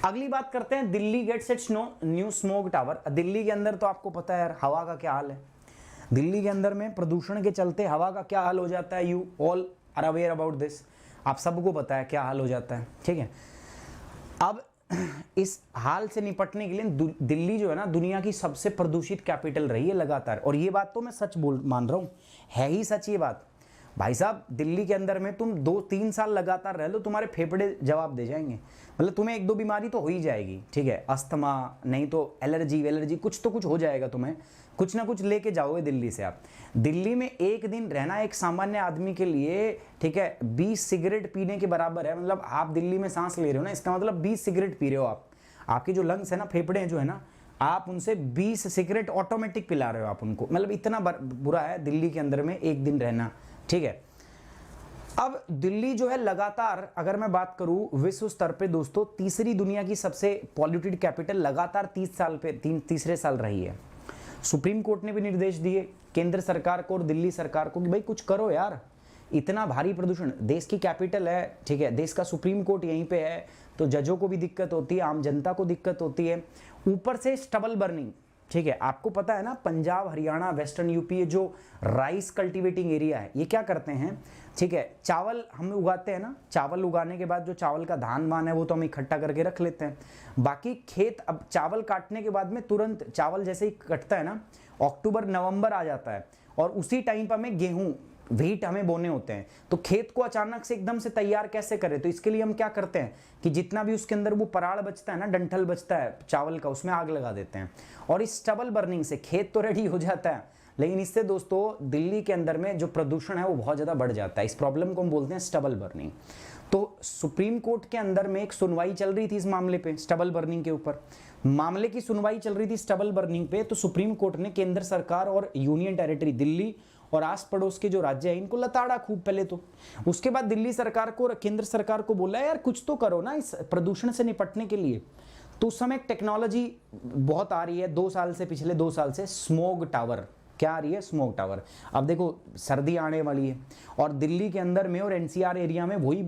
अगली बात करते हैं, Delhi gets its new smoke tower. Delhi के अंदर तो आपको पता है यार हवा का क्या हाल है, दिल्ली के अंदर में प्रदूषण के चलते हवा का क्या हाल हो जाता है। You all are aware about this, आप सबको पता है क्या हाल हो जाता है, ठीक है। अब इस हाल से निपटने के लिए दिल्ली जो है ना दुनिया की सबसे प्रदूषित कैपिटल रही है लगातार, और ये बात तो मैं सच मान रहा हूँ, है ही सच ये बात। भाई साहब दिल्ली के अंदर में तुम 2-3 साल लगातार रह लो, तुम्हारे फेफड़े जवाब दे जाएंगे, मतलब तुम्हें 1-2 बीमारी तो हो ही जाएगी, ठीक है, अस्थमा नहीं तो एलर्जी कुछ तो कुछ हो जाएगा, तुम्हें कुछ ना कुछ लेके जाओगे दिल्ली से आप। दिल्ली में एक दिन रहना एक सामान्य आदमी के लिए, ठीक है, 20 सिगरेट पीने के बराबर है। मतलब आप दिल्ली में सांस ले रहे हो ना, इसका मतलब 20 सिगरेट पी रहे हो आप। आपके जो लंग्स है ना, फेफड़े जो है ना, आप उनसे 20 सिगरेट ऑटोमेटिक पिला रहे हो आप उनको। मतलब इतना बुरा है दिल्ली के अंदर में एक दिन रहना, ठीक है। अब दिल्ली जो है लगातार, अगर मैं बात करूं विश्व स्तर पे दोस्तों, तीसरी दुनिया की सबसे पॉल्यूटेड कैपिटल लगातार 30 साल पे तीसरे साल रही है। सुप्रीम कोर्ट ने भी निर्देश दिए केंद्र सरकार को और दिल्ली सरकार को कि भाई कुछ करो यार, इतना भारी प्रदूषण, देश की कैपिटल है, ठीक है, देश का सुप्रीम कोर्ट यहीं पे है, तो जजों को भी दिक्कत होती है, आम जनता को दिक्कत होती है, ऊपर से स्टबल बर्निंग, ठीक है। आपको पता है ना पंजाब, हरियाणा, वेस्टर्न यूपी, ये जो राइस कल्टीवेटिंग एरिया है, ये क्या करते हैं, ठीक है, चावल हम उगाते हैं ना, चावल उगाने के बाद जो चावल का धान वान है वो तो हम इकट्ठा करके रख लेते हैं, बाकी खेत, अब चावल काटने के बाद में तुरंत चावल जैसे ही कटता है ना, अक्टूबर नवंबर आ जाता है, और उसी टाइम पर हमें गेहूं व्हीट हमें बोने होते हैं, तो खेत को अचानक से एकदम से तैयार कैसे करें, तो इसके लिए हम क्या करते हैं कि जितना भी उसके अंदर वो पराड़ बचता है ना, डंठल बचता है चावल का, उसमें आग लगा देते हैं, और इस स्टबल बर्निंग से खेत तो रेडी हो जाता है, लेकिन इससे दोस्तों दिल्ली के अंदर में जो प्रदूषण है वो बहुत ज्यादा बढ़ जाता है। इस प्रॉब्लम को हम बोलते हैं स्टबल बर्निंग। तो सुप्रीम कोर्ट के अंदर में एक सुनवाई चल रही थी इस मामले पे, स्टबल बर्निंग के ऊपर मामले की सुनवाई चल रही थी स्टबल बर्निंग पे, तो सुप्रीम कोर्ट ने केंद्र सरकार और यूनियन टेरिटरी दिल्ली और आस पड़ोस के जो राज्य है इनको लताड़ा खूब पहले तो। उसके बाद दिल्ली सरकार को और केंद्र सरकार को बोला यार कुछ तो करो ना इस प्रदूषण से निपटने के लिए। तो उस समय टेक्नोलॉजी बहुत आ रही है, 2 साल से, पिछले 2 साल से स्मोग टावर, क्या आ रही है, स्मोक टावर। अब देखो सर्दी आने वाली है और दिल्ली के अंदर में और एनसीआर एरिया में वही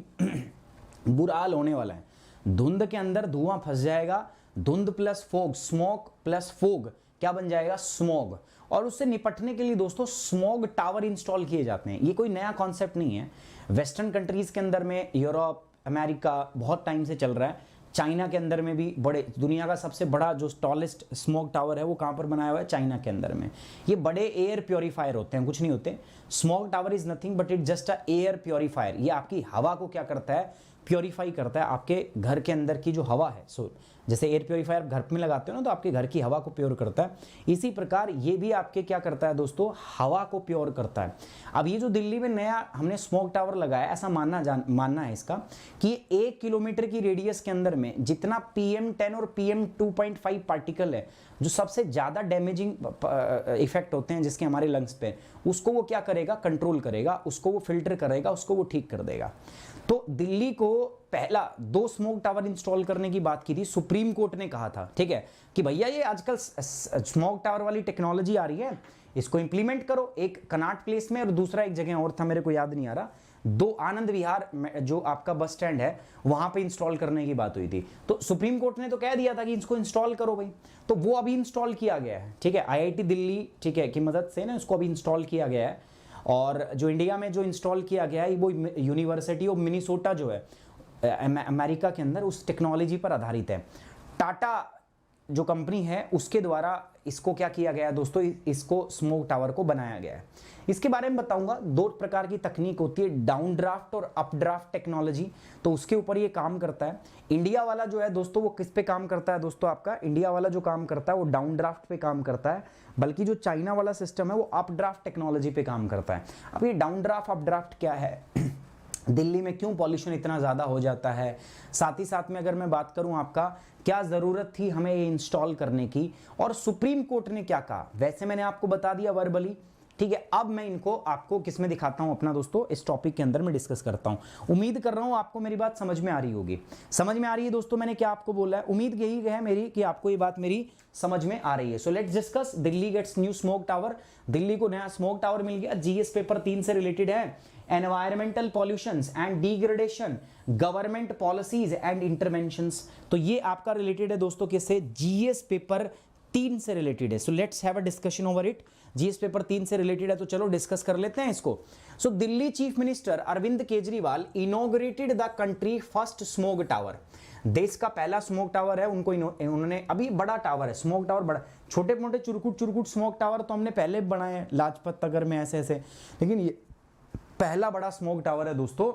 बुरा हाल होने वाला है। धुंध के अंदर धुआं फंस जाएगा, धुंध plus fog, smoke plus fog क्या बन जाएगा, स्मोग। और उससे निपटने के लिए दोस्तों स्मोग टावर इंस्टॉल किए जाते हैं। ये कोई नया कॉन्सेप्ट नहीं है, वेस्टर्न कंट्रीज के अंदर में, यूरोप, अमेरिका बहुत टाइम से चल रहा है, चाइना के अंदर में भी बड़े, दुनिया का सबसे बड़ा जो टॉलेस्ट स्मोक टावर है वो कहाँ पर बनाया हुआ है, चाइना के अंदर में। ये बड़े एयर प्योरीफायर होते हैं, कुछ नहीं होते। Smoke tower is nothing but it just a air purifier. ये आपकी हवा को क्या करता है, प्योरीफाई करता है, आपके घर के अंदर की जो हवा है। सो जैसे एयर प्योरीफायर घर में लगाते हो ना, तो आपके घर की हवा को प्योर करता है, इसी प्रकार ये भी आपके क्या करता है दोस्तों, हवा को प्योर करता है। अब ये जो दिल्ली में नया हमने स्मोक टावर लगाया, ऐसा मानना है इसका कि 1 किलोमीटर की रेडियस के अंदर में जितना PM10 और PM2.5 पार्टिकल है, जो सबसे ज्यादा डैमेजिंग इफेक्ट होते हैं जिसके हमारे लंग्स पे, उसको वो क्या करेगा, कंट्रोल करेगा, उसको वो फिल्टर करेगा, उसको वो ठीक कर देगा। तो दिल्ली को पहला 2 स्मोक टावर इंस्टॉल करने की बात की थी, सुप्रीम कोर्ट ने कहा था, ठीक है, कि भैया ये आजकल स्मोक टावर वाली टेक्नोलॉजी आ रही है, इसको इंप्लीमेंट करो। एक कनॉट प्लेस में और दूसरा एक जगह और था, मेरे को याद नहीं आ रहा, 2 आनंद विहार जो आपका बस स्टैंड है वहां पे इंस्टॉल करने की बात हुई थी। तो सुप्रीम कोर्ट ने तो कह दिया था कि इसको इंस्टॉल करो भाई, तो वो अभी इंस्टॉल किया गया है, ठीक है, IIT दिल्ली, ठीक है, की मदद से ना इसको अभी इंस्टॉल किया गया है। और जो इंडिया में जो इंस्टॉल किया गया है वो यूनिवर्सिटी ऑफ मिनीसोटा जो है अमेरिका के अंदर, उस टेक्नोलॉजी पर आधारित है। टाटा जो कंपनी है उसके द्वारा इसको क्या किया गया है दोस्तों, इसको स्मोक टावर को बनाया गया है। इसके बारे में बताऊंगा, 2 प्रकार की तकनीक होती है, डाउन ड्राफ्ट और अप ड्राफ्ट टेक्नोलॉजी, तो उसके ऊपर ये काम करता है। इंडिया वाला जो है दोस्तों वो किस पे काम करता है दोस्तों, आपका इंडिया वाला जो काम करता है वो डाउन ड्राफ्ट पे काम करता है, बल्कि जो चाइना वाला सिस्टम है वो अप ड्राफ्ट टेक्नोलॉजी पे काम करता है। अब ये डाउन ड्राफ्ट अप ड्राफ्ट क्या है, दिल्ली में क्यों पॉल्यूशन इतना ज़्यादा हो जाता है, साथ ही साथ में अगर मैं बात करूं आपका क्या ज़रूरत थी हमें ये इंस्टॉल करने की, और सुप्रीम कोर्ट ने क्या कहा, वैसे मैंने आपको बता दिया वर्बली, ठीक है। अब मैं इनको आपको किस में दिखाता हूं अपना दोस्तों, इस टॉपिक के अंदर मैं डिस्कस करता हूं। उम्मीद कर रहा हूं आपको मेरी बात समझ में आ रही होगी। समझ में आ रही है दोस्तों मैंने क्या आपको बोला है, उम्मीद यही है मेरी कि आपको ये बात मेरी समझ में आ रही है। So let's discuss Delhi gets new smoke tower. Delhi को नया स्मोक टावर मिल गया, GS पेपर 3 से रिलेटेड है, environmental pollutions and degradation, government policies and interventions. तो ये आपका रिलेटेड है दोस्तों किससे, जीएस पेपर 3 से रिलेटेड है। So let's have a discussion over it. GS paper 3 से रिलेटेड है तो चलो डिस्कस कर लेते हैं इसको। So Delhi chief minister Arvind Kejriwal inaugurated the country first smoke tower. देश का पहला स्मोक टावर है, उनको उन्होंने, अभी बड़ा टावर है स्मोक टावर, बड़ा, छोटे मोटे चुरकुट स्मोक टावर तो हमने पहले बनाए हैं लाजपत नगर में ऐसे ऐसे, लेकिन ये पहला बड़ा स्मोक टावर है दोस्तों,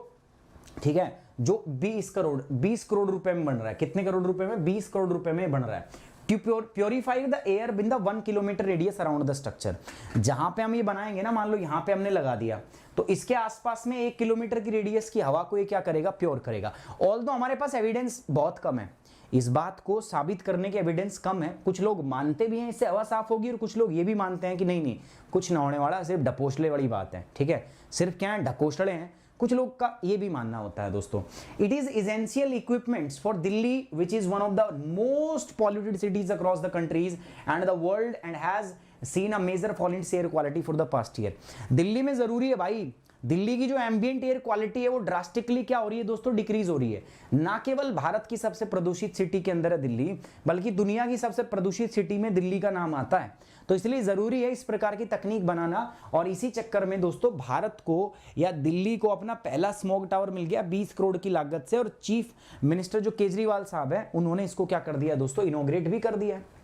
ठीक है, जो 20 करोड़ रुपए में बन रहा है। कितने करोड़ रुपए में, 20 करोड़ रुपए में बन रहा है। To purify the air with the 1 kilometre radius around the structure. जहां पे हम ये बनाएंगे ना, मान लो यहां पे हमने लगा दिया, तो इसके आसपास में 1 किलोमीटर की रेडियस की हवा को ये क्या करेगा, प्योर करेगा। ऑल्दो हमारे पास एविडेंस बहुत कम है, इस बात को साबित करने के एविडेंस कम है। कुछ लोग मानते भी हैं इससे हवा साफ होगी, और कुछ लोग ये भी मानते हैं कि नहीं कुछ ना होने वाला, सिर्फ ढकोसले वाली बात है, ठीक है, सिर्फ क्या है, ढकोसले हैं। कुछ लोग का ये भी मानना होता है दोस्तों। It is essential equipments for Delhi which is one of the most polluted cities across the countries and the world and has seen a major fall in air quality for the past year. Delhi में जरूरी है भाई, दिल्ली की जो ambient air quality है वो drastically क्या हो रही है दोस्तों, डिक्रीज हो रही है। ना केवल भारत की सबसे प्रदूषित सिटी के अंदर है दिल्ली, बल्कि दुनिया की सबसे प्रदूषित सिटी में दिल्ली का नाम आता है। तो इसलिए जरूरी है इस प्रकार की तकनीक बनाना, और इसी चक्कर में दोस्तों भारत को या दिल्ली को अपना पहला स्मोक टावर मिल गया 20 करोड़ की लागत से, और चीफ मिनिस्टर जो केजरीवाल साहब है उन्होंने इसको क्या कर दिया दोस्तों, इनॉग्रेट भी कर दिया है।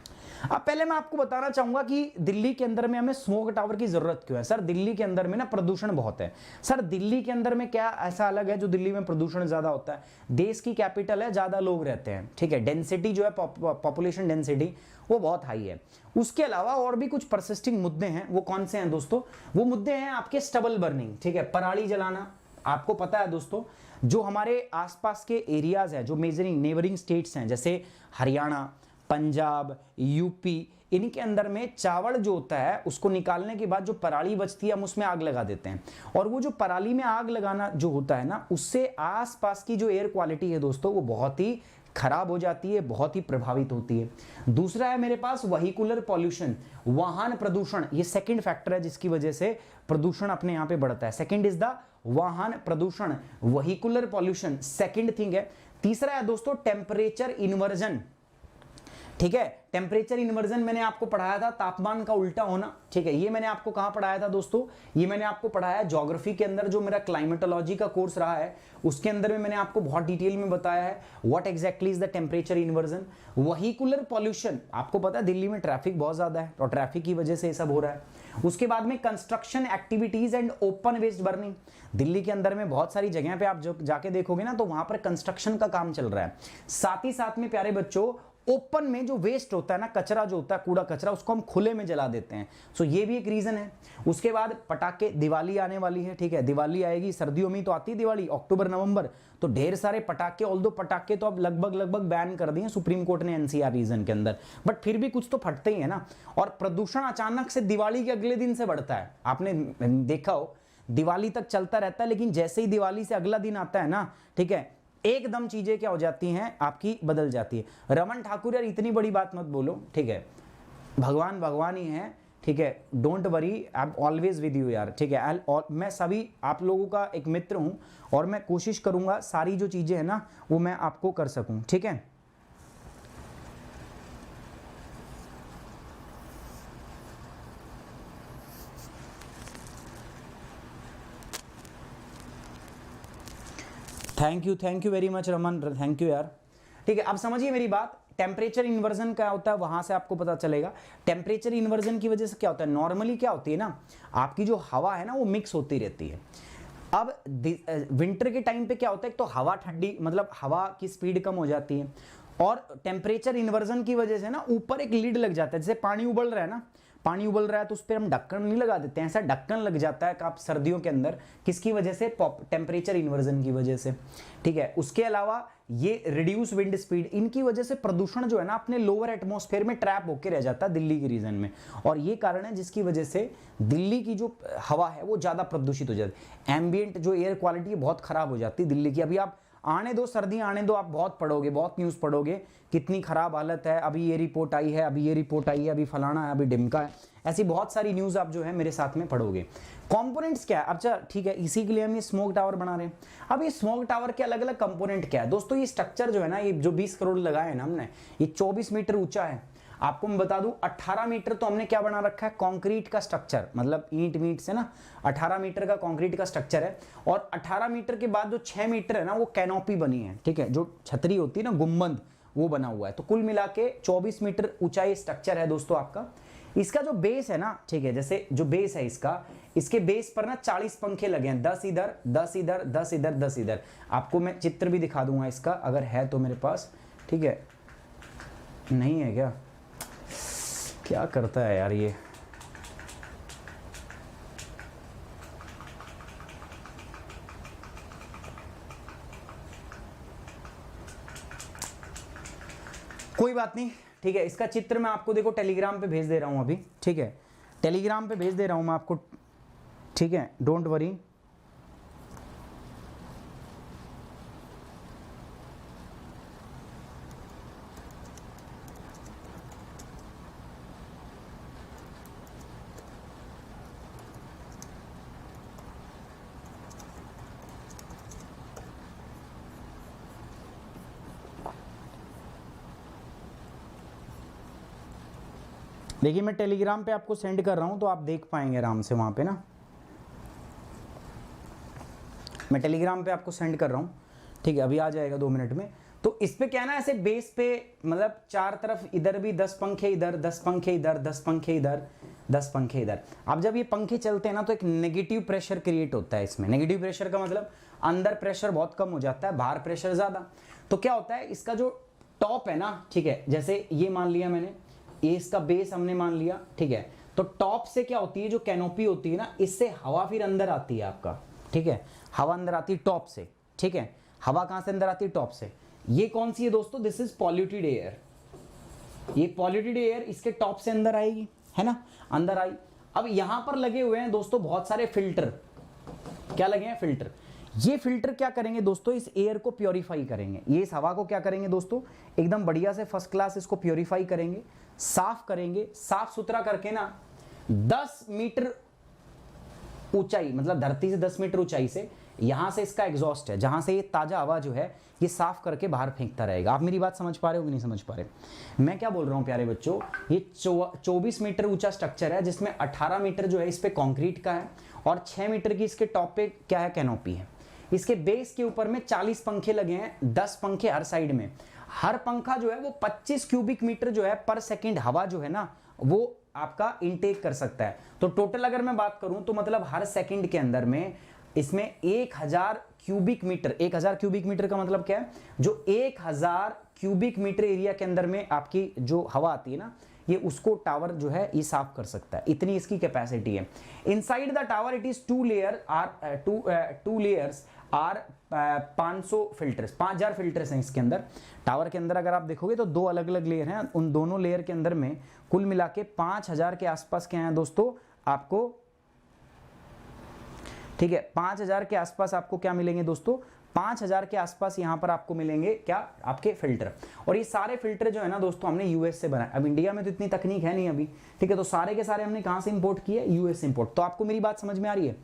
अब पहले मैं आपको बताना चाहूंगा कि दिल्ली के अंदर में हमें स्मोक टावर की जरूरत क्यों है। सर दिल्ली के अंदर में ना प्रदूषण बहुत है। सर दिल्ली के अंदर में क्या ऐसा अलग है जो दिल्ली में प्रदूषण ज्यादा होता है, देश की कैपिटल है, ज्यादा लोग रहते हैं, ठीक है, डेंसिटी जो है पॉपुलेशन डेंसिटी वो बहुत हाई है। उसके अलावा और भी कुछ परसिस्टिंग मुद्दे हैं। वो कौन से हैं दोस्तों, वो मुद्दे हैं आपके स्टबल बर्निंग, ठीक है, पराली जलाना। आपको पता है दोस्तों जो हमारे आसपास के एरियाज हैं, जो मेजरिंग नेबरिंग स्टेट्स हैं, जैसे हरियाणा, पंजाब, यूपी, इनके अंदर में चावल जो होता है उसको निकालने के बाद जो पराली बचती है हम उसमें आग लगा देते हैं, और वो जो पराली में आग लगाना जो होता है ना, उससे आसपास की जो एयर क्वालिटी है दोस्तों वो बहुत ही खराब हो जाती है, बहुत ही प्रभावित होती है। दूसरा है मेरे पास वहीकुलर पॉल्यूशन, वाहन प्रदूषण, ये सेकंड फैक्टर है जिसकी वजह से प्रदूषण अपने यहाँ पे बढ़ता है। सेकंड इज द वाहन प्रदूषण, वहीकुलर पॉल्यूशन सेकंड थिंग है। तीसरा है दोस्तों टेम्परेचर इन्वर्जन, ठीक है, टेम्परेचर इन्वर्जन मैंने आपको पढ़ाया था, तापमान का उल्टा होना, ठीक है, ये मैंने आपको कहां पढ़ाया था दोस्तों, ये मैंने आपको पढ़ाया ज्योग्राफी के अंदर, जो मेरा क्लाइमेटोलॉजी का कोर्स रहा है उसके अंदर में मैंने आपको बहुत डिटेल में बताया है what exactly is the temperature inversion. Vehicular pollution, आपको पता है दिल्ली में ट्रैफिक बहुत ज्यादा है और ट्रैफिक की वजह से ये सब हो रहा है। उसके बाद में construction activities and open waste burning, Delhi के अंदर में बहुत सारी जगह पे आप जाके देखोगे ना तो वहां पर कंस्ट्रक्शन का काम चल रहा है। साथ ही साथ में प्यारे बच्चों ओपन में जो वेस्ट होता है ना, कचरा जो होता है, कूड़ा कचरा, उसको हम खुले में जला देते हैं। सो ये भी एक रीजन है। उसके बाद पटाखे, दिवाली आने वाली है, ठीक है, दिवाली आएगी, सर्दियों में तो आती है दिवाली, अक्टूबर नवंबर, तो ढेर सारे पटाखे, ऑल्दो पटाखे तो अब लगभग बैन कर दिए सुप्रीम कोर्ट ने एनसीआर रीजन के अंदर, बट फिर भी कुछ तो फटते ही है ना। और प्रदूषण अचानक से दिवाली के अगले दिन से बढ़ता है, आपने देखा हो दिवाली तक चलता रहता है, लेकिन जैसे ही दिवाली से अगला दिन आता है ना, ठीक है, एकदम चीजें क्या हो जाती हैं आपकी, बदल जाती है। रमन ठाकुर यार इतनी बड़ी बात मत बोलो, ठीक है, भगवान भगवान ही है, ठीक है, don't worry, I am always with you यार, ठीक है, मैं सभी आप लोगों का एक मित्र हूं और मैं कोशिश करूंगा सारी जो चीजें हैं ना वो मैं आपको कर सकूं, ठीक है। Thank you very much Raman, thank you यार, ठीक है। अब समझिए मेरी बात, टेम्परेचर इन्वर्जन क्या होता है वहां से आपको पता चलेगा। टेम्परेचर इन्वर्जन की वजह से क्या होता है, नॉर्मली क्या होती है ना, आपकी जो हवा है ना वो मिक्स होती रहती है। अब विंटर के टाइम पे क्या होता है, तो हवा ठंडी, मतलब हवा की स्पीड कम हो जाती है, और टेम्परेचर इन्वर्जन की वजह से ना ऊपर एक लीड लग जाता है, जैसे पानी उबल रहा है ना, पानी उबल रहा है तो उस पर हम ढक्कन नहीं लगा देते हैं, ऐसा ढक्कन लग जाता है आप सर्दियों के अंदर, किसकी वजह से, टेम्परेचर इन्वर्जन की वजह से, ठीक है। उसके अलावा ये रिड्यूस विंड स्पीड, इनकी वजह से प्रदूषण जो है ना अपने लोअर एटमॉस्फेयर में ट्रैप होकर रह जाता है दिल्ली के रीजन में, और ये कारण है जिसकी वजह से दिल्ली की जो हवा है वो ज्यादा प्रदूषित हो जाती है, एम्बिएंट जो एयर क्वालिटी है बहुत खराब हो जाती है दिल्ली की। अभी आप आने दो सर्दी आने दो, आप बहुत पढ़ोगे, बहुत न्यूज़ पढ़ोगे, कितनी खराब हालत है, अभी ये रिपोर्ट आई है, अभी ये रिपोर्ट आई है, अभी फलाना है, अभी ढिमका है, ऐसी बहुत सारी न्यूज़ आप जो है मेरे साथ में पढ़ोगे। कंपोनेंट्स क्या है? अच्छा ठीक है, इसी के लिए हम ये स्मोक टावर बना रहे हैं। अब ये स्मोक टावर के अलग अलग कंपोनेंट क्या है दोस्तों? ये स्ट्रक्चर जो है ना, ये जो 20 करोड़ लगाए हैं ना हमने, ये 24 मीटर ऊंचा है। आपको मैं बता दूं 18 मीटर तो हमने क्या बना रखा है? कंक्रीट का स्ट्रक्चर, मतलब ईंट मीट से ना 18 मीटर का कंक्रीट का स्ट्रक्चर है। और 18 मीटर के बाद जो 6 मीटर है ना, वो कैनोपी बनी है, ठीक है, जो छतरी होती है ना, गुंबद, वो बना हुआ है। तो कुल मिला के 24 मीटर ऊंचाई स्ट्रक्चर है दोस्तों आपका। इसका जो बेस है ना, ठीक है, जैसे जो बेस है इसका, इसके बेस पर ना 40 पंखे लगे हैं, 10 इधर 10 इधर 10 इधर 10 इधर। आपको मैं चित्र भी दिखा दूंगा इसका, अगर है तो मेरे पास, ठीक है। नहीं है क्या? क्या करता है यार ये? कोई बात नहीं, ठीक है। इसका चित्र मैं आपको देखो टेलीग्राम पे भेज दे रहा हूं अभी, ठीक है, टेलीग्राम पे भेज दे रहा हूं मैं आपको, ठीक है, डोंट वरी। देखिए मैं टेलीग्राम पे आपको सेंड कर रहा हूं, तो आप देख पाएंगे आराम से वहां पे ना। मैं टेलीग्राम पे आपको सेंड कर रहा हूं, ठीक है, अभी आ जाएगा 2 मिनट में। तो इस पे क्या है ना, ऐसे बेस पे मतलब चार तरफ इधर भी 10 पंखे इधर, 10 पंखे इधर, 10 पंखे इधर, 10 पंखे इधर। अब जब ये पंखे चलते हैं ना, तो एक नेगेटिव प्रेशर क्रिएट होता है इसमें। नेगेटिव प्रेशर का मतलब अंदर प्रेशर बहुत कम हो जाता है, बाहर प्रेशर ज्यादा। तो क्या होता है, इसका जो टॉप है ना, ठीक है, जैसे ये मान लिया मैंने, ये इसका बेस हमने मान लिया, ठीक है। तो टॉप से क्या होती है, जो कैनोपी होती है ना, इससे हवा फिर अंदर आती है आपका, ठीक है, हवा अंदर आती है टॉप से, ठीक है। हवा कहां से अंदर आती है? टॉप से। ये कौन सी है दोस्तों? This is polluted air. ये पॉल्यूटेड एयर इसके टॉप से अंदर आएगी, है ना, अंदर आई। अब यहां पर लगे हुए हैं दोस्तों बहुत सारे फिल्टर। क्या लगे हैं? फिल्टर। ये फिल्टर क्या करेंगे दोस्तों? इस एयर को प्योरीफाई करेंगे। ये इस हवा को क्या करेंगे दोस्तों? एकदम बढ़िया से फर्स्ट क्लास इसको प्योरीफाई करेंगे, साफ करेंगे, साफ सुथरा करके ना 10 मीटर ऊंचाई, मतलब धरती से 10 मीटर ऊंचाई से, यहां से इसका एग्जॉस्ट है, जहां से ये ताजा हवा जो है ये साफ करके बाहर फेंकता रहेगा। आप मेरी बात समझ पा रहे हो कि नहीं समझ पा रहे? मैं क्या बोल रहा हूं प्यारे बच्चों, ये 24 मीटर ऊंचा स्ट्रक्चर है, जिसमें 18 मीटर जो है इस पे कंक्रीट का है, और 6 मीटर की इसके टॉप पे क्या है? कैनोपी है। इसके बेस के ऊपर में 40 पंखे लगे हैं, 10 पंखे हर साइड में। हर पंखा जो है वो 25 क्यूबिक मीटर जो है पर सेकंड हवा जो है ना, वो आपका इनटेक कर सकता है। तो टोटल अगर मैं बात करूं तो मतलब हर सेकंड के अंदर में इसमें 1000 क्यूबिक मीटर, 1000 क्यूबिक मीटर का मतलब क्या है? जो 1000 क्यूबिक मीटर एरिया के अंदर में आपकी जो हवा आती है ना, ये उसको टावर जो है ये साफ कर सकता है। इतनी इसकी कैपेसिटी है। Inside the tower it is 2 layers are 500 filters, 5000 filters हैं इसके अंदर। टावर के अंदर अगर आप देखोगे तो 2 अलग अलग लेयर हैं। उन दोनों लेयर के अंदर में कुल मिला के 5000 के आसपास क्या है दोस्तों आपको, ठीक है, 5000 के आसपास आपको क्या मिलेंगे दोस्तों? 5000 के आसपास यहां पर आपको मिलेंगे क्या? आपके फिल्टर। और ये सारे फिल्टर जो है ना दोस्तों हमने यूएस से बनाए। अब इंडिया में तो इतनी तकनीक है नहीं अभी, ठीक है, तो सारे के सारे हमने कहां से इंपोर्ट किए? US import. तो आपको मेरी बात समझ में आ रही है?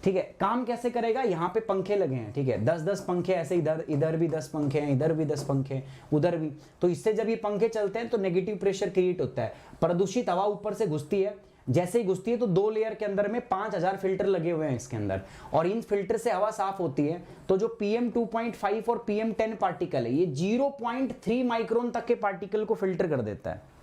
ठीक है। काम कैसे करेगा? यहाँ पे पंखे लगे हैं, ठीक है, 10-10 पंखे ऐसे, इधर इधर भी 10 पंखे हैं, इधर भी 10 पंखे हैं, उधर भी। तो इससे जब ये पंखे चलते हैं तो नेगेटिव प्रेशर क्रिएट होता है, प्रदूषित हवा ऊपर से घुसती है। जैसे ही घुसती है तो 2 लेयर के अंदर में 5000 फिल्टर लगे हुए हैं इसके अंदर, और इन फिल्टर से हवा साफ होती है। तो जो PM2.5 और PM10 पार्टिकल है, ये 0.3 माइक्रोन तक के पार्टिकल को फिल्टर कर देता है।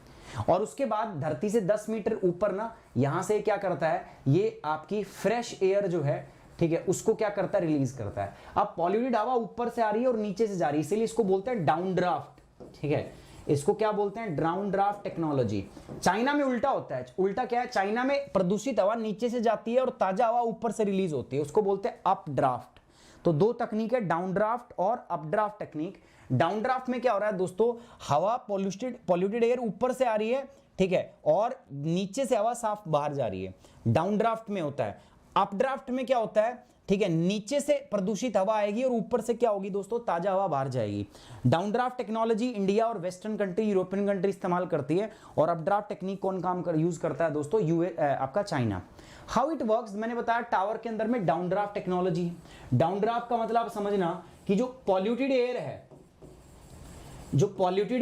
और उसके बाद धरती से 10 मीटर ऊपर ना, यहां से क्या करता है, ये आपकी फ्रेश एयर जो है, ठीक है, उसको क्या करता है? रिलीज करता है। अब पॉल्यूटेड हवा ऊपर से आ रही है और नीचे से जा रही है, इसीलिए इसको बोलते हैं डाउन ड्राफ्ट, ठीक है, इसको क्या बोलते हैं? Down draft technology. चाइना में उल्टा होता है। उल्टा क्या है? चाइना में प्रदूषित हवा नीचे से जाती है और ताजा हवा ऊपर से रिलीज होती है, उसको बोलते हैं अप ड्राफ्ट। तो 2 तकनीक है, डाउन ड्राफ्ट और up draft technique. Down draft में क्या हो रहा है दोस्तों, हवा पॉल्यूटेड एयर ऊपर से आ रही है, ठीक है, और नीचे से हवा साफ बाहर जा रही है, डाउन ड्राफ्ट में होता है। अप ड्राफ्ट में क्या होता है, ठीक है, नीचे से प्रदूषित हवा आएगी और ऊपर से क्या होगी दोस्तों, ताजा हवा बाहर जाएगी। डाउनड्राफ्ट टेक्नोलॉजी इंडिया और वेस्टर्न कंट्री, यूरोपियन कंट्री इस्तेमाल करती है, और अपड्राफ्ट टेक्निक कौन यूज करता है दोस्तों, आपका चाइना। हाउ इट वर्क्स, मैंने बताया टावर के अंदर में डाउनड्राफ्ट टेक्नोलॉजी। डाउनड्राफ्ट का मतलब समझना कि जो पॉल्यूटेड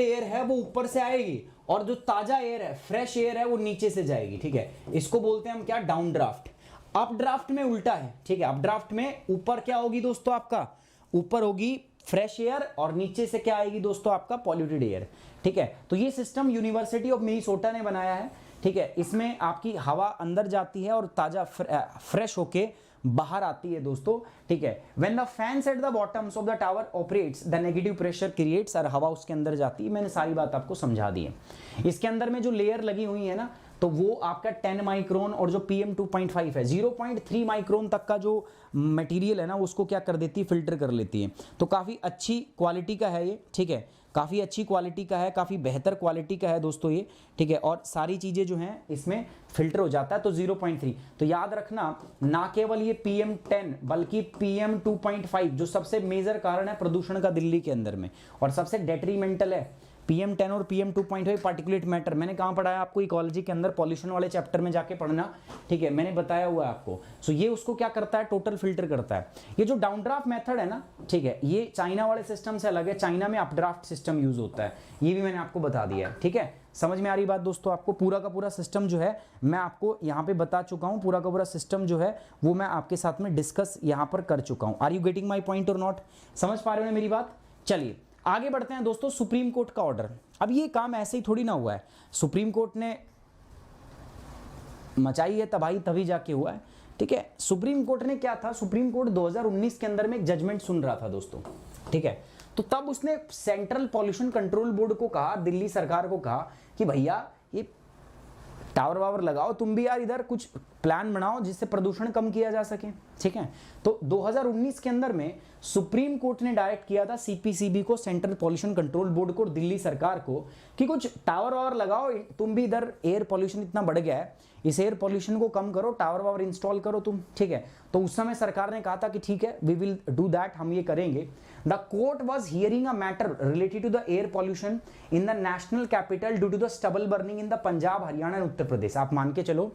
एयर है वो ऊपर से आएगी, और जो ताजा एयर है, फ्रेश एयर है, वो नीचे से जाएगी। ठीक है, इसको बोलते हैं हम क्या, डाउनड्राफ्ट। अपड्राफ्ट में उल्टा है। ठीक है, अपड्राफ्ट में ऊपर क्या होगी दोस्तों, आपका ऊपर होगी फ्रेश एयर और नीचे से क्या आएगी दोस्तों, आपका पॉल्यूटेड एयर। ठीक है, तो ये सिस्टम यूनिवर्सिटी ऑफ मिनीसोटा ने बनाया है। ठीक है, इसमें आपकी हवा अंदर जाती है और ताजा फ्रेश होके बाहर आती है दोस्तों। ठीक है, when the fans at the bottoms of the tower operates the negative pressure creates, और हवा उसके अंदर जाती है। मैंने सारी बात आपको समझा दी है। इसके अंदर में जो लेयर लगी हुई है ना, तो वो आपका 10 माइक्रोन, और जो PM 2.5 है 0.3 माइक्रोन तक का जो मटेरियल है ना, उसको क्या कर देती है, फिल्टर कर लेती है। तो काफ़ी अच्छी क्वालिटी का है ये। ठीक है, काफ़ी अच्छी क्वालिटी का है, काफ़ी बेहतर क्वालिटी का है दोस्तों ये। ठीक है, और सारी चीज़ें जो हैं इसमें फिल्टर हो जाता है। तो 0.3, तो याद रखना, ना केवल ये PM 10 बल्कि PM 2.5 जो सबसे मेजर कारण है प्रदूषण का दिल्ली के अंदर में, और सबसे डेट्रीमेंटल है। PM 10 और PM 2.5 पार्टिकुलेट मैटर, मैंने कहाँ पढ़ाया आपको, इकोलॉजी के अंदर पॉल्यूशन वाले चैप्टर में जाके पढ़ना। ठीक है, मैंने बताया हुआ है आपको। सो ये उसको क्या करता है, टोटल फिल्टर करता है। ये जो डाउनड्राफ्ट मेथड है ना, ठीक है, ये चाइना वाले सिस्टम से अलग है। चाइना में अपड्राफ्ट सिस्टम यूज होता है, ये भी मैंने आपको बता दिया है। ठीक है, समझ में आ रही बात दोस्तों आपको। पूरा का पूरा सिस्टम जो है मैं आपको यहाँ पे बता चुका हूँ, पूरा का पूरा सिस्टम जो है वो मैं आपके साथ में डिस्कस यहाँ पर कर चुका हूँ। Are you getting my point or not, समझ पा रहे हो ना मेरी बात। चलिए आगे बढ़ते हैं दोस्तों। सुप्रीम कोर्ट का ऑर्डर, अब ये काम ऐसे ही थोड़ी ना हुआ है, सुप्रीम कोर्ट ने मचाई है तबाही तभी जाके हुआ है। ठीक है, सुप्रीम कोर्ट ने क्या था, सुप्रीम कोर्ट 2019 के अंदर में एक जजमेंट सुन रहा था दोस्तों। ठीक है, तो तब उसने सेंट्रल पॉल्यूशन कंट्रोल बोर्ड को कहा, दिल्ली सरकार को कहा कि भैया ये टावर वावर लगाओ तुम भी यार, इधर कुछ प्लान बनाओ जिससे प्रदूषण कम किया जा सके। ठीक है, तो 2019 के अंदर में सुप्रीम कोर्ट ने डायरेक्ट किया था CPCB को, सेंट्रल पॉल्यूशन कंट्रोल बोर्ड को, दिल्ली सरकार को, कि कुछ टावर वावर लगाओ तुम भी, इधर एयर पॉल्यूशन इतना बढ़ गया है, इस एयर पॉल्यूशन को कम करो, टावर वावर इंस्टॉल करो तुम। ठीक है, तो उस समय सरकार ने कहा था कि ठीक है, वी विल डू दैट, हम ये करेंगे। The court was hearing a matter related to the air pollution in the national capital due to the stubble burning in the Punjab, Haryana and Uttar Pradesh. आप मान के चलो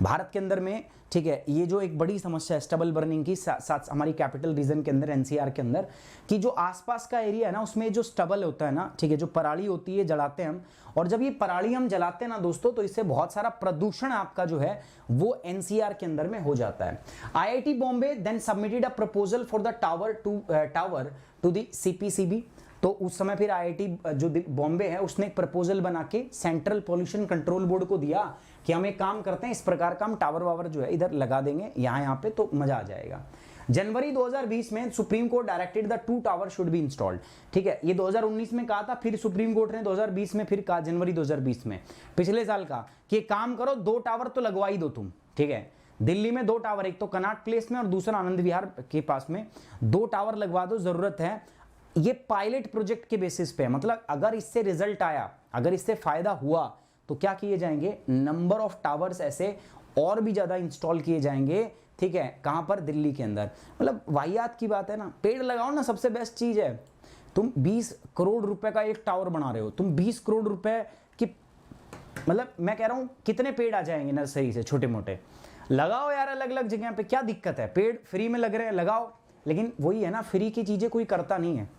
भारत के अंदर में, ठीक है, ये जो एक बड़ी समस्या है स्टबल बर्निंग की, साथ हमारी कैपिटल रीजन के अंदर, NCR के अंदर, कि जो आसपास का एरिया है ना, उसमें जो स्टबल होता है ना, ठीक है, जो पराली होती है जलाते हैं हम, और जब ये पराली हम जलाते हैं ना दोस्तों, तो इससे बहुत सारा प्रदूषण आपका जो है वो NCR के अंदर में हो जाता है। IIT Bombay then submitted a proposal for the tower to the CPCB। तो उस समय फिर IIT जो बॉम्बे है उसने एक प्रपोजल बना के सेंट्रल पॉल्यूशन कंट्रोल बोर्ड को दिया कि हम एक काम करते हैं, इस प्रकार का हम टावर वावर जो है इधर लगा देंगे यहाँ पे, तो मजा आ जाएगा। जनवरी 2020 में supreme court directed the 2 tower should be installed. ठीक है, ये 2019 में कहा था, फिर सुप्रीम कोर्ट ने 2020 में फिर कहा, जनवरी 2020 में, पिछले साल का, कि एक काम करो 2 टावर तो लगवा ही दो तुम। ठीक है, दिल्ली में 2 टावर, एक तो कनॉट प्लेस में और दूसरा आनंद विहार के पास में, 2 टावर लगवा दो, जरूरत है। ये पायलट प्रोजेक्ट के बेसिस पे, मतलब अगर इससे रिजल्ट आया, अगर इससे फायदा हुआ, तो क्या किए जाएंगे, नंबर ऑफ टावर्स ऐसे और भी ज्यादा इंस्टॉल किए जाएंगे। ठीक है, कहां पर, दिल्ली के अंदर। मतलब वाहियात की बात है ना, पेड़ लगाओ ना, सबसे बेस्ट चीज है। तुम 20 करोड़ रुपए का एक टावर बना रहे हो, तुम 20 करोड़ रुपए की, मतलब मैं कह रहा हूं कितने पेड़ आ जाएंगे नर्सरी से, छोटे मोटे लगाओ यार, अलग अलग जगह पे, क्या दिक्कत है, पेड़ फ्री में लग रहे हैं, लगाओ। लेकिन वही है ना, फ्री की चीजें कोई करता नहीं है,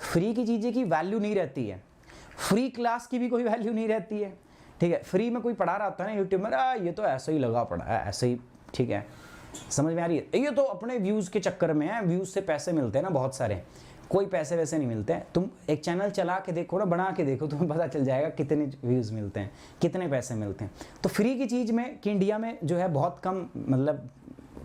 फ्री की चीजें की वैल्यू नहीं रहती है, फ्री क्लास की भी कोई वैल्यू नहीं रहती है। ठीक है, फ्री में कोई पढ़ा रहा होता है ना यूट्यूब में, ये तो ऐसे ही लगा पड़ा है, ऐसे ही। ठीक है, समझ में आ रही है, ये तो अपने व्यूज के चक्कर में है, व्यूज से पैसे मिलते हैं ना बहुत सारे, कोई पैसे वैसे नहीं मिलते हैं। तुम एक चैनल चला के देखो ना, बना के देखो, तुम्हें पता चल जाएगा कितने व्यूज मिलते हैं, कितने पैसे मिलते हैं। तो फ्री की चीज में कि इंडिया में जो है बहुत कम मतलब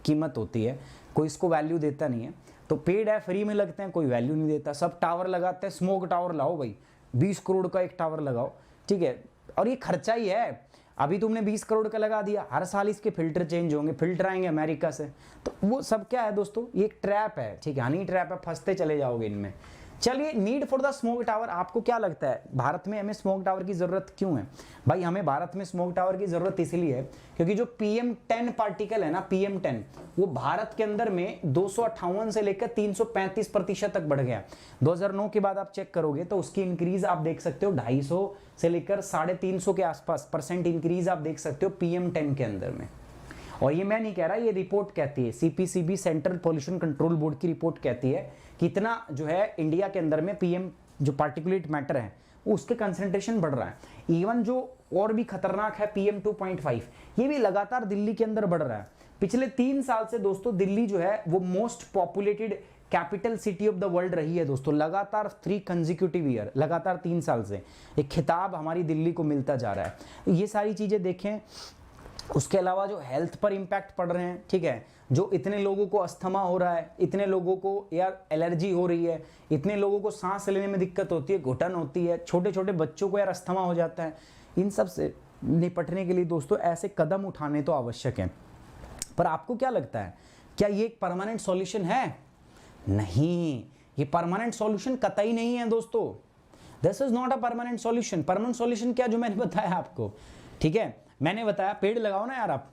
कीमत होती है, कोई इसको वैल्यू देता नहीं है। तो पेड़ है फ्री में लगते हैं, कोई वैल्यू नहीं देता, सब टावर लगाते हैं। स्मोक टावर लाओ भाई, 20 करोड़ का एक टावर लगाओ। ठीक है, और ये खर्चा ही है। अभी तुमने 20 करोड़ का लगा दिया, हर साल इसके फिल्टर चेंज होंगे, फिल्टर आएंगे अमेरिका से, तो वो सब क्या है दोस्तों, ये एक ट्रैप है। ठीक है, हनी ट्रैप है, फंसते चले जाओगे इनमें। चलिए, need for the smoke tower, आपको क्या लगता है भारत में हमें स्मोक टावर की जरूरत क्यों है? भाई हमें भारत में स्मोक टावर की जरूरत इसलिए है क्योंकि जो PM10 पार्टिकल है ना, PM10, वो भारत के अंदर में 258 से लेकर 335% तक बढ़ गया। 2009 के बाद आप चेक करोगे तो उसकी इंक्रीज आप देख सकते हो 250 से लेकर 350 के आसपास % इंक्रीज आप देख सकते हो PM10 के अंदर में। और ये मैं नहीं कह रहा, ये रिपोर्ट कहती है, CPCB central pollution control board की रिपोर्ट कहती है कि इतना जो है इंडिया के अंदर में PM जो पार्टिकुलेट मैटर है उसके कंसंट्रेशन बढ़ रहा है। इवन जो और भी खतरनाक है PM2.5, ये भी लगातार दिल्ली के अंदर बढ़ रहा है। पिछले 3 साल से दोस्तों दिल्ली जो है वो most populated capital city of the world रही है दोस्तों, लगातार 3 कंसेक्यूटिव ईयर, लगातार 3 साल से एक खिताब हमारी दिल्ली को मिलता जा रहा है। ये सारी चीजें देखें। उसके अलावा जो हेल्थ पर इंपैक्ट पड़ रहे हैं, ठीक है, जो इतने लोगों को अस्थमा हो रहा है, इतने लोगों को यार एलर्जी हो रही है, इतने लोगों को सांस लेने में दिक्कत होती है, घुटन होती है, छोटे छोटे बच्चों को यार अस्थमा हो जाता है, इन सब से निपटने के लिए दोस्तों ऐसे कदम उठाने तो आवश्यक हैं। पर आपको क्या लगता है, क्या ये एक परमानेंट सॉल्यूशन है? नहीं, ये परमानेंट सॉल्यूशन कतई नहीं है दोस्तों। This is not a permanent solution. Permanent solution क्या, जो मैंने बताया आपको, ठीक है, मैंने बताया पेड़ लगाओ ना यार, आप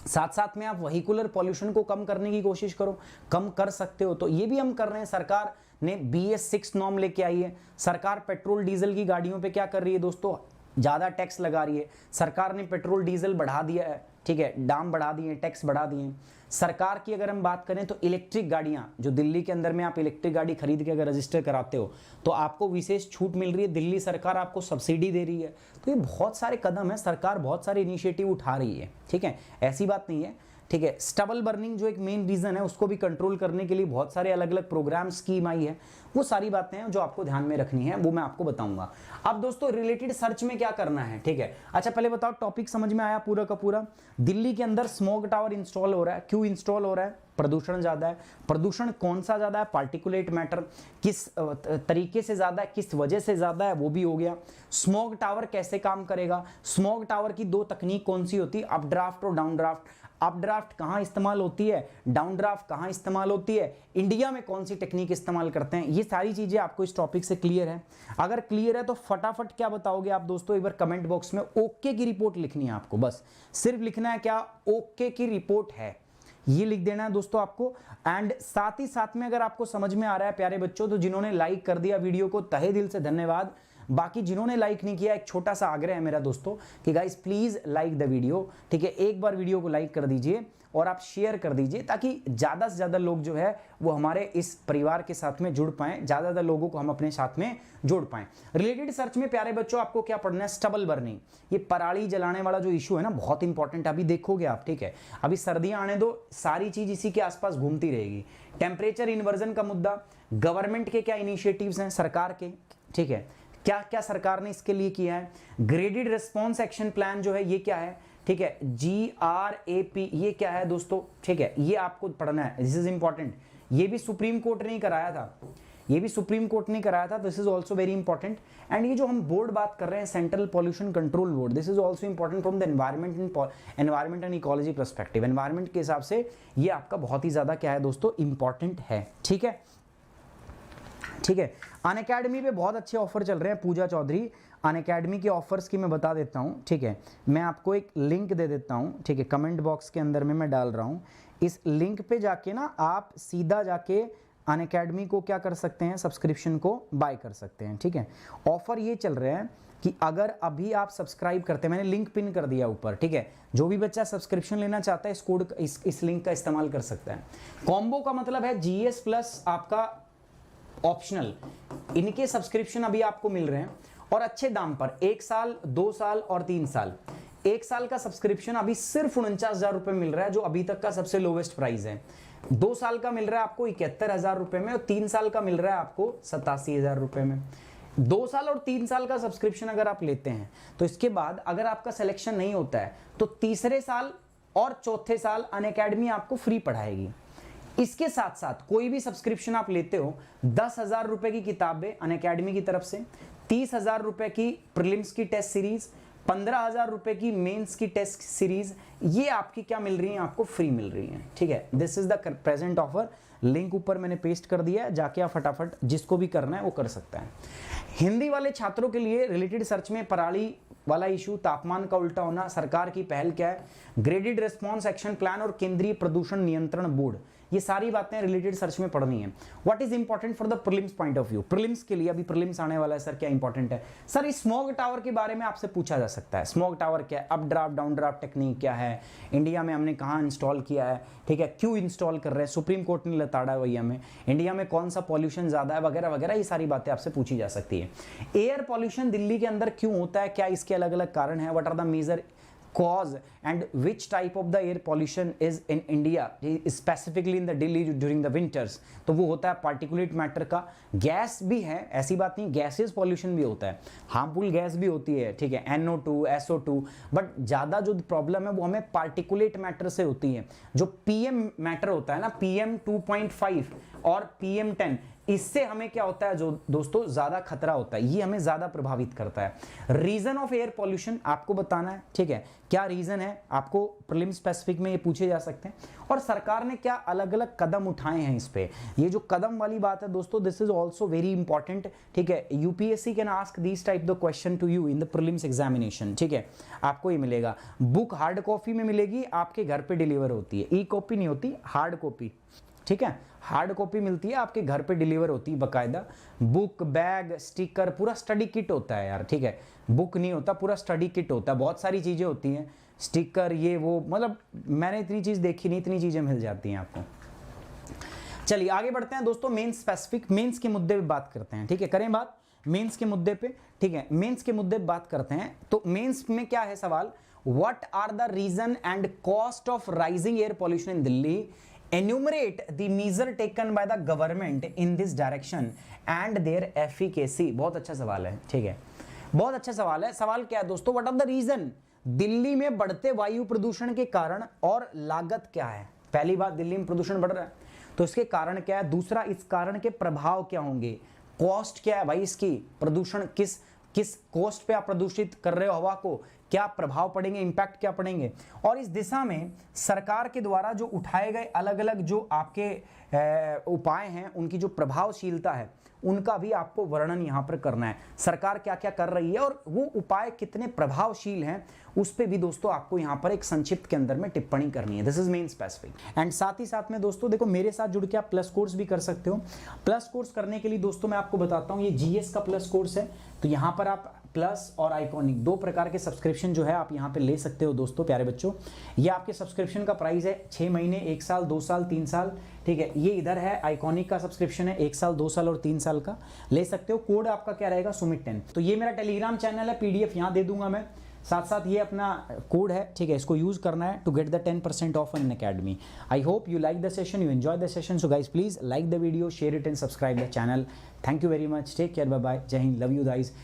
साथ साथ में आप व्हीकुलर पॉल्यूशन को कम करने की कोशिश करो, कम कर सकते हो तो ये भी हम कर रहे हैं। सरकार ने BS6 नॉर्म लेके आई है। सरकार पेट्रोल डीजल की गाड़ियों पे क्या कर रही है दोस्तों, ज्यादा टैक्स लगा रही है। सरकार ने पेट्रोल डीजल बढ़ा दिया है, ठीक है, दाम बढ़ा दिए, टैक्स बढ़ा दिए। सरकार की अगर हम बात करें तो इलेक्ट्रिक गाड़ियां, जो दिल्ली के अंदर में आप इलेक्ट्रिक गाड़ी खरीद के अगर रजिस्टर कराते हो तो आपको विशेष छूट मिल रही है, दिल्ली सरकार आपको सब्सिडी दे रही है। तो ये बहुत सारे कदम है, सरकार बहुत सारे इनिशिएटिव उठा रही है, ठीक है, ऐसी बात नहीं है, ठीक है। स्टबल बर्निंग जो एक मेन रीजन है उसको भी कंट्रोल करने के लिए बहुत सारे अलग अलग प्रोग्राम स्कीम आई है। वो सारी बातें हैं जो आपको ध्यान में रखनी है, वो मैं आपको बताऊंगा। अब दोस्तों रिलेटेड सर्च में क्या करना है, ठीक है। अच्छा पहले बताओ टॉपिक समझ में आया पूरा का पूरा? दिल्ली के अंदर स्मोक टावर इंस्टॉल हो रहा है, क्यों इंस्टॉल हो रहा है? प्रदूषण ज्यादा है। प्रदूषण कौन सा ज्यादा है? Particulate matter. किस तरीके से ज्यादा है, किस वजह से ज्यादा है, वो भी हो गया। स्मोक टावर कैसे काम करेगा? स्मोक टावर की 2 तकनीक कौन सी होती है, अप ड्राफ्ट और डाउन ड्राफ्ट। अप ड्राफ्ट कहां इस्तेमाल होती है, डाउन ड्राफ्ट कहां इस्तेमाल होती है, इंडिया में कौन सी टेक्निक इस्तेमाल करते हैं, ये सारी चीजें आपको इस टॉपिक से क्लियर है। अगर क्लियर है तो फटाफट क्या बताओगे आप दोस्तों, एक बार कमेंट बॉक्स में ओके की रिपोर्ट लिखनी है आपको, बस सिर्फ लिखना है क्या, ओके की रिपोर्ट है, ये लिख देना है दोस्तों आपको। एंड साथ ही साथ में अगर आपको समझ में आ रहा है प्यारे बच्चों, तो जिन्होंने लाइक कर दिया वीडियो को तहे दिल से धन्यवाद। बाकी जिन्होंने लाइक नहीं किया, एक छोटा सा आग्रह है मेरा दोस्तों कि guys please like the video, ठीक है, एक बार वीडियो को लाइक कर दीजिए और आप शेयर कर दीजिए ताकि ज्यादा से ज्यादा लोग जो है वो हमारे इस परिवार के साथ में जुड़ पाएं, ज्यादा ज्यादा लोगों को हम अपने साथ में जोड़ पाएं। रिलेटेड सर्च में प्यारे बच्चों आपको क्या पढ़ना है, स्टबल बर्निंग, ये पराली जलाने वाला जो इशू है ना, बहुत इंपॉर्टेंट, अभी देखोगे आप, ठीक है, अभी सर्दियां आने दो, सारी चीज इसी के आसपास घूमती रहेगी। टेम्परेचर इन्वर्जन का मुद्दा, गवर्नमेंट के क्या इनिशिएटिव्स हैं सरकार के, ठीक है, क्या क्या सरकार ने इसके लिए किया है। ग्रेडेड रिस्पॉन्स एक्शन प्लान जो है ये क्या है, ठीक है, GRAP ये क्या है दोस्तों, ठीक है, ये आपको पढ़ना है, दिस इज इंपॉर्टेंट। ये भी सुप्रीम कोर्ट ने कराया था, ये भी सुप्रीम कोर्ट ने कराया था, this is also very important. And ये जो हम बोर्ड बात कर रहे हैं central pollution control board, this is also important from the environment and ecology perspective. Environment के हिसाब से ये आपका बहुत ही ज्यादा क्या है दोस्तों, इंपॉर्टेंट है, ठीक है, ठीक है। अनअकैडमी पे बहुत अच्छे ऑफर चल रहे हैं, पूजा चौधरी, अनअकैडमी के ऑफर्स की मैं बता देता हूं, ठीक है, मैं आपको एक लिंक दे देता हूं, ठीक है, कमेंट बॉक्स के अंदर में मैं डाल रहा हूं। इस लिंक पे जाके ना आप सीधा जाके अनअकैडमी को क्या कर सकते हैं, सब्सक्रिप्शन को बाय कर सकते हैं, ठीक है। ऑफर ये चल रहे हैं कि अगर अभी आप सब्सक्राइब करते हैं, मैंने लिंक पिन कर दिया ऊपर, ठीक है, जो भी बच्चा सब्सक्रिप्शन लेना चाहता है इस कोड इस लिंक का इस्तेमाल कर सकता है। कॉम्बो का मतलब है GS प्लस आपका ऑप्शनल, इनके सब्सक्रिप्शन अभी आपको मिल रहे हैं और अच्छे दाम पर, 1 साल 2 साल और 3 साल। 1 साल का सब्सक्रिप्शन अभी सिर्फ 49,000 रुपए मिल रहा है, जो अभी तक का सबसे लोवेस्ट प्राइस है। 2 साल का मिल रहा है आपको 71,000 रुपए में और 3 साल का मिल रहा है आपको 87,000 रुपए में। 2 साल और 3 साल का सब्सक्रिप्शन अगर आप लेते हैं तो इसके बाद अगर आपका सिलेक्शन नहीं होता है तो तीसरे साल और चौथे साल अनअकैडमी आपको फ्री पढ़ाएगी। इसके साथ साथ कोई भी सब्सक्रिप्शन आप लेते हो, 10,000 रुपए की किताबें अनअकैडमी की तरफ से, 30,000 रुपए की प्रीलिम्स की टेस्ट सीरीज, 15,000 रुपए की मेंस की टेस्ट सीरीज, ये आपकी क्या मिल रही है, आपको फ्री मिल रही है, ठीक है। This is the present offer, link ऊपर मैंने पेस्ट कर दिया है, जाके आप फटाफट जिसको भी करना है वो कर सकता है। हिंदी वाले छात्रों के लिए रिलेटेड सर्च में पराली वाला इशू, तापमान का उल्टा होना, सरकार की पहल क्या है, ग्रेडेड रिस्पॉन्स एक्शन प्लान और केंद्रीय प्रदूषण नियंत्रण बोर्ड, ये सारी बातें रिलेटेड सर्च में पढ़नी है। What is important for the prelims point of view, prelims के लिए अभी प्रीलिम्स आने वाला है सर, क्या इंपॉर्टेंट है सर, इस स्मॉग टावर के बारे में आपसे पूछा जा सकता है। स्मॉग टावर क्या है, up draft down draft technique क्या है, इंडिया में हमने कहाँ इंस्टॉल किया है, ठीक है, क्यों इंस्टॉल कर रहे हैं, सुप्रीम कोर्ट ने लताड़ा है भैया में, इंडिया में कौन सा पॉल्यूशन ज्यादा है, वगैरह वगैरह, ये सारी बातें आपसे पूछी जा सकती है। एयर पॉल्यूशन दिल्ली के अंदर क्यों होता है, क्या इसके अलग अलग कारण है, what are the major cause and which type of the air pollution is in India specifically in the Delhi during the winters, तो वो होता है पार्टिकुलेट मैटर का, गैस भी है, ऐसी बात नहीं, गैसेस पॉल्यूशन भी होता है, हार्मफुल गैस भी होती है, ठीक है, NO2 SO2, बट ज़्यादा जो प्रॉब्लम है वो हमें पार्टिकुलेट मैटर से होती है। जो PM मैटर होता है ना, PM 2.5 और PM 10, इससे हमें क्या होता है, जो दोस्तों ज्यादा खतरा होता है, ये हमें ज्यादा प्रभावित करता है। रीजन ऑफ एयर पॉल्यूशन आपको बताना है, ठीक है, क्या रीजन है, आपको प्रीलिम स्पेसिफिक में ये पूछे जा सकते हैं, और सरकार ने क्या अलग अलग कदम उठाए हैं इस पे। ये जो कदम वाली बात है दोस्तों, this is also very important, ठीक है। UPSC can ask this type the question to you in the prelims examination, ठीक है। आपको ये मिलेगा, बुक हार्ड कॉपी में मिलेगी, आपके घर पे डिलीवर होती है, ई कॉपी नहीं होती, हार्ड कॉपी, ठीक है, हार्ड कॉपी मिलती है, आपके घर पे डिलीवर होती है बकायदा, बुक बैग स्टिकर, पूरा स्टडी किट होता है यार, ठीक है, बुक नहीं होता, पूरा स्टडी किट होता है, बहुत सारी चीजें होती हैं, स्टिकर ये वो, मतलब मैंने इतनी चीज देखी नहीं, इतनी चीजें मिल जाती हैं आपको। चलिए आगे बढ़ते हैं दोस्तों, मेंस स्पेसिफिक, मेंस के मुद्दे पे बात करते हैं, ठीक है, करें बात मेंस के मुद्दे पे, ठीक है, मेंस के मुद्दे पे बात करते हैं। तो मेंस में क्या है सवाल, what are the reason and cause of rising air pollution in Delhi, enumerate the measure taken by the government in this direction and their efficacy। बहुत अच्छा सवाल है, ठीक है, बहुत अच्छा सवाल है। सवाल क्या है दोस्तों, what are the reason, Delhi में बढ़ते वायु प्रदूषण के कारण और लागत क्या है। पहली बात, दिल्ली में प्रदूषण बढ़ रहा है तो इसके कारण क्या है, दूसरा इस कारण के प्रभाव क्या होंगे, कॉस्ट क्या है भाई इसकी, प्रदूषण किस कॉस्ट पे आप प्रदूषित कर रहे हो हवा को, क्या प्रभाव पड़ेंगे, इंपैक्ट क्या पड़ेंगे, और इस दिशा में सरकार के द्वारा जो उठाए गए अलग अलग जो आपके उपाय हैं, उनकी जो प्रभावशीलता है, उनका भी आपको वर्णन यहाँ पर करना है, सरकार क्या क्या कर रही है और वो उपाय कितने प्रभावशील हैं, उस पे भी दोस्तों आपको यहाँ पर एक संक्षिप्त के अंदर में टिप्पणी करनी है। This is main specific. And साथ ही साथ में दोस्तों देखो, मेरे साथ जुड़ के आप प्लस कोर्स भी कर सकते हो। प्लस कोर्स करने के लिए दोस्तों मैं आपको बताता हूँ, ये जीएस का प्लस कोर्स है, तो यहाँ पर आप प्लस और आइकॉनिक दो प्रकार के सब्सक्रिप्शन जो है आप यहाँ पे ले सकते हो दोस्तों प्यारे बच्चों। ये आपके सब्सक्रिप्शन का प्राइस है 6 महीने, 1 साल, 2 साल, 3 साल, ठीक है। ये इधर है आइकॉनिक का सब्सक्रिप्शन है 1 साल, 2 साल और 3 साल का, ले सकते हो। कोड आपका क्या रहेगा, सुमित 10। तो ये मेरा टेलीग्राम चैनल है, पीडीएफ यहाँ दे दूंगा मैं, साथ साथ ये अपना कोड है, ठीक है, इसको यूज करना है to get the 10% off Unacademy. I hope you like the session, you enjoy the session, so guys please like the video, share it and subscribe the channel. Thank you very much, take care, bye bye, Jai Hind, love you guys.